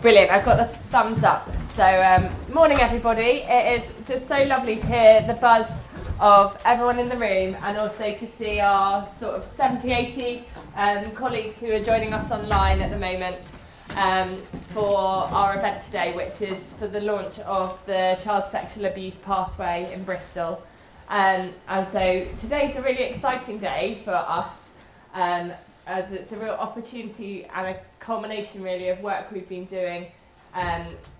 Brilliant, I've got the thumbs up. So, morning everybody. It is just so lovely to hear the buzz of everyone in the room and also to see our sort of 70, 80 colleagues who are joining us online at the moment for our event today, which is for the launch of the Child Sexual Abuse Pathway in Bristol. And so today's a really exciting day for us, as it's a real opportunity and a culmination really of work we've been doing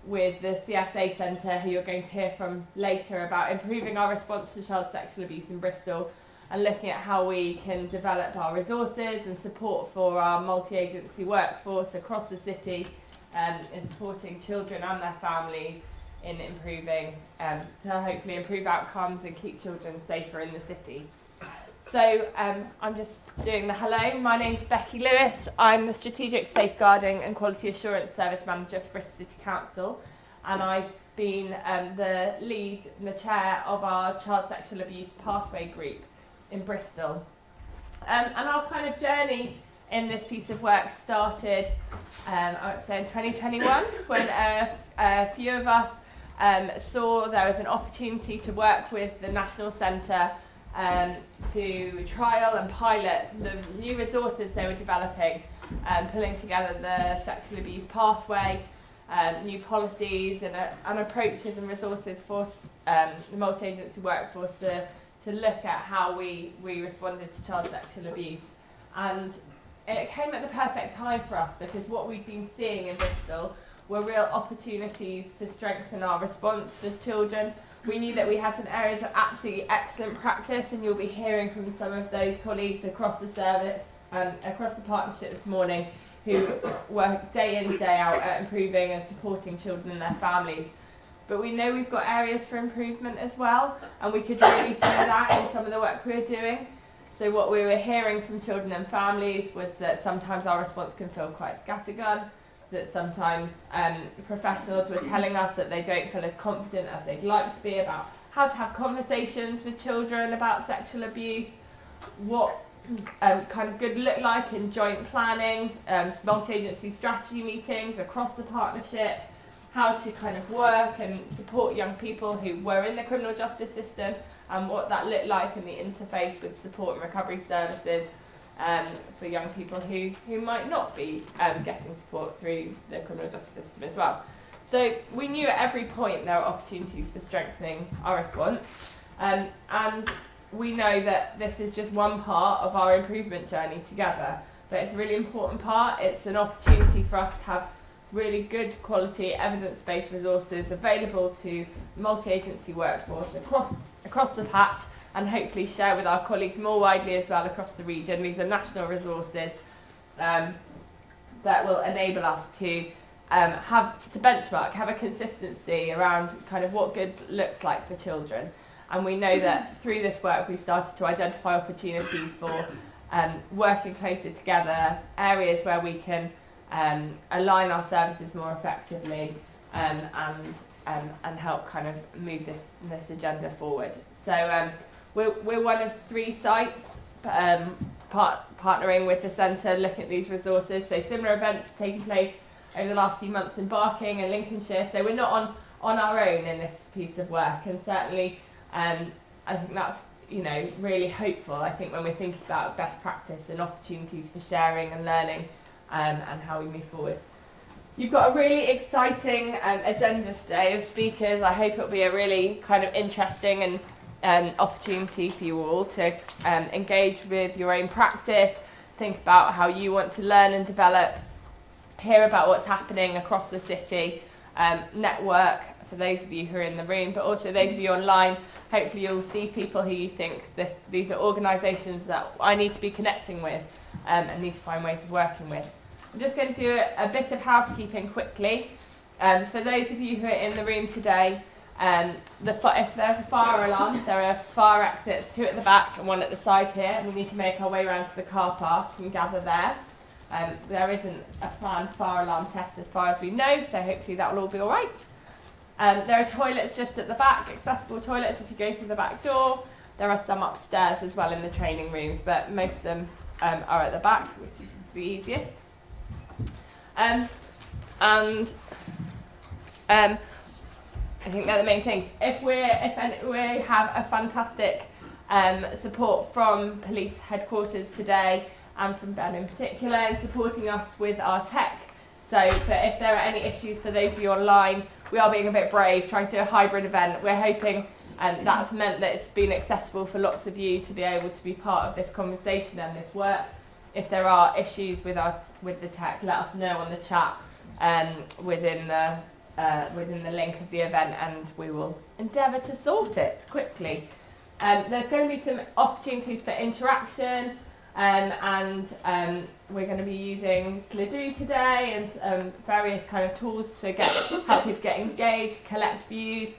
with the CSA Centre, who you're going to hear from later, about improving our response to child sexual abuse in Bristol and looking at how we can develop our resources and support for our multi-agency workforce across the city in supporting children and their families in improving, to hopefully improve outcomes and keep children safer in the city. So I'm just doing the hello. My name's Becky Lewis. I'm the Strategic Safeguarding and Quality Assurance Service Manager for Bristol City Council, and I've been the lead and the chair of our Child Sexual Abuse Pathway group in Bristol. And our kind of journey in this piece of work started, I would say, in 2021, when a few of us saw there was an opportunity to work with the National Centre to trial and pilot the new resources they were developing, pulling together the sexual abuse pathway, new policies and approaches and resources for the multi-agency workforce to look at how we responded to child sexual abuse. And it came at the perfect time for us, because what we've been seeing in Bristol were real opportunities to strengthen our response for children. We knew that we had some areas of absolutely excellent practice, and you'll be hearing from some of those colleagues across the service and across the partnership this morning, who work day in, day out at improving and supporting children and their families. But we know we've got areas for improvement as well, and we could really see that in some of the work we were doing. So what we were hearing from children and families was that sometimes our response can feel quite scattergun, that sometimes professionals were telling us that they don't feel as confident as they'd like to be about how to have conversations with children about sexual abuse, what kind of good look like in joint planning, multi-agency strategy meetings across the partnership, how to kind of work and support young people who were in the criminal justice system, and what that looked like in the interface with support and recovery services for young people who might not be getting support through the criminal justice system as well. So we knew at every point there were opportunities for strengthening our response, and we know that this is just one part of our improvement journey together, but it's a really important part. It's an opportunity for us to have really good quality evidence-based resources available to multi-agency workforce across the patch, and hopefully share with our colleagues more widely as well across the region. These are national resources that will enable us to benchmark, have a consistency around kind of what good looks like for children. And we know that through this work we started to identify opportunities for working closer together, areas where we can align our services more effectively and help kind of move this agenda forward. So we're one of 3 sites partnering with the centre, looking at these resources. So similar events taking place over the last few months in Barking and Lincolnshire. So we're not on our own in this piece of work, and certainly I think that's really hopeful. I think when we're thinking about best practice and opportunities for sharing and learning and how we move forward. You've got a really exciting agenda today of speakers. I hope it'll be a really kind of interesting and opportunity for you all to engage with your own practice, think about how you want to learn and develop, hear about what's happening across the city, network for those of you who are in the room, but also those of you online. Hopefully you'll see people who you think these are organisations that I need to be connecting with and need to find ways of working with. I'm just going to do a bit of housekeeping quickly. For those of you who are in the room today, if there's a fire alarm, there are fire exits, 2 at the back and 1 at the side here, and we need to make our way around to the car park and gather there. There isn't a planned fire alarm test as far as we know, so hopefully that will all be all right. There are toilets just at the back, accessible toilets if you go through the back door. There are some upstairs as well in the training rooms, but most of them are at the back, which is the easiest. and I think they're the main things. If we have a fantastic support from police headquarters today, and from Ben in particular, in supporting us with our tech. So that if there are any issues for those of you online, we are being a bit brave, trying to do a hybrid event. We're hoping that's meant that it's been accessible for lots of you to be able to be part of this conversation and this work. If there are issues with the tech, let us know on the chat within the link of the event, and we will endeavour to sort it quickly. There's going to be some opportunities for interaction, and we're going to be using Slido today and various kind of tools to help people get engaged, collect views,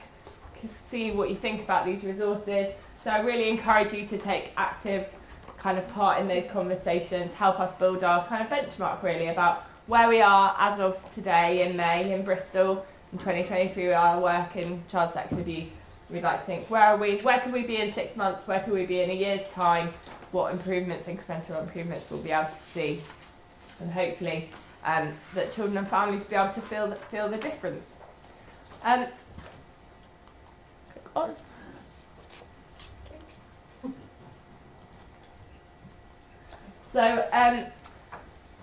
see what you think about these resources. So I really encourage you to take active kind of part in those conversations, help us build our kind of benchmark really about where we are as of today in May in Bristol in 2023 with our work in child sexual abuse. We'd like to think, where could we be in 6 months, where could we be in a year's time, what improvements, incremental improvements we'll be able to see, and hopefully that children and families will be able to feel the difference. Click on. So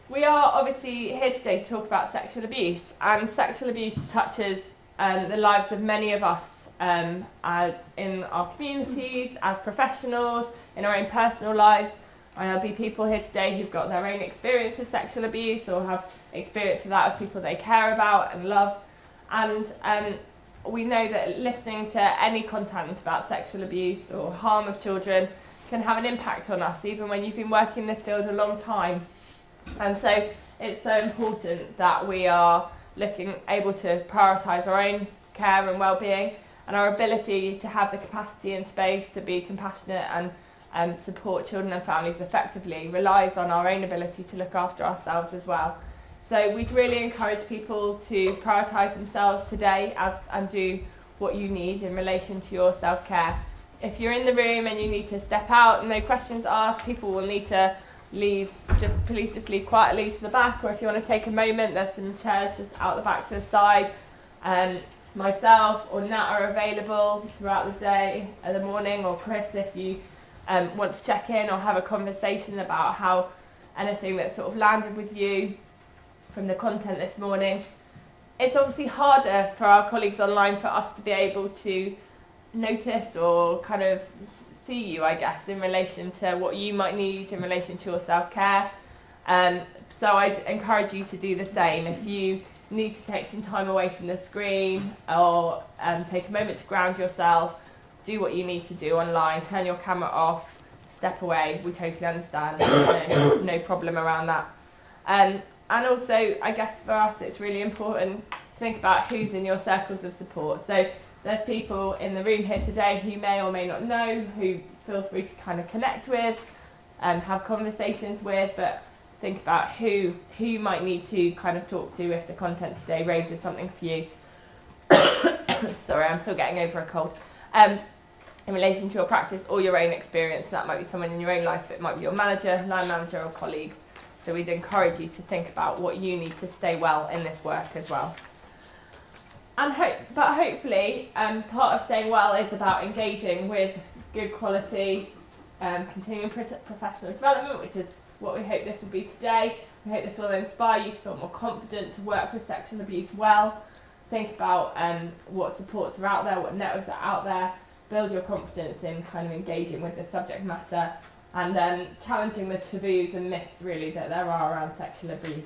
we are obviously here today to talk about sexual abuse, and sexual abuse touches the lives of many of us in our communities, as professionals, in our own personal lives. There'll be people here today who've got their own experience of sexual abuse or have experience of that of people they care about and love. And we know that listening to any content about sexual abuse or harm of children can have an impact on us, even when you've been working in this field a long time. And so it's so important that we are able to prioritise our own care and well-being, and our ability to have the capacity and space to be compassionate and support children and families effectively relies on our own ability to look after ourselves as well. So we'd really encourage people to prioritise themselves today and do what you need in relation to your self-care. If you're in the room and you need to step out, no questions asked, people will need to leave, please just leave quietly to the back, or if you want to take a moment, there's some chairs just out the back to the side. Myself or Nat are available throughout the day, in the morning, or Chris if you want to check in or have a conversation about how anything that sort of landed with you from the content this morning. It's obviously harder for our colleagues online for us to be able to notice or kind of see you, I guess, in relation to what you might need in relation to your self-care. So I'd encourage you to do the same. If you need to take some time away from the screen or take a moment to ground yourself, do what you need to do online, turn your camera off, step away, we totally understand. No problem around that. And also, I guess for us it's really important to think about who's in your circles of support. So there's people in the room here today who may or may not know, who feel free to kind of connect with and have conversations with, but think about who you might need to kind of talk to if the content today raises something for you. Sorry, I'm still getting over a cold. In relation to your practice or your own experience, that might be someone in your own life, but it might be your manager, line manager, or colleagues. So we'd encourage you to think about what you need to stay well in this work as well. And hopefully, part of staying well is about engaging with good quality, continuing professional development, which is what we hope this will be today. We hope this will inspire you to feel more confident to work with sexual abuse well. Think about what supports are out there, what networks are out there. Build your confidence in kind of engaging with the subject matter, and then challenging the taboos and myths really that there are around sexual abuse.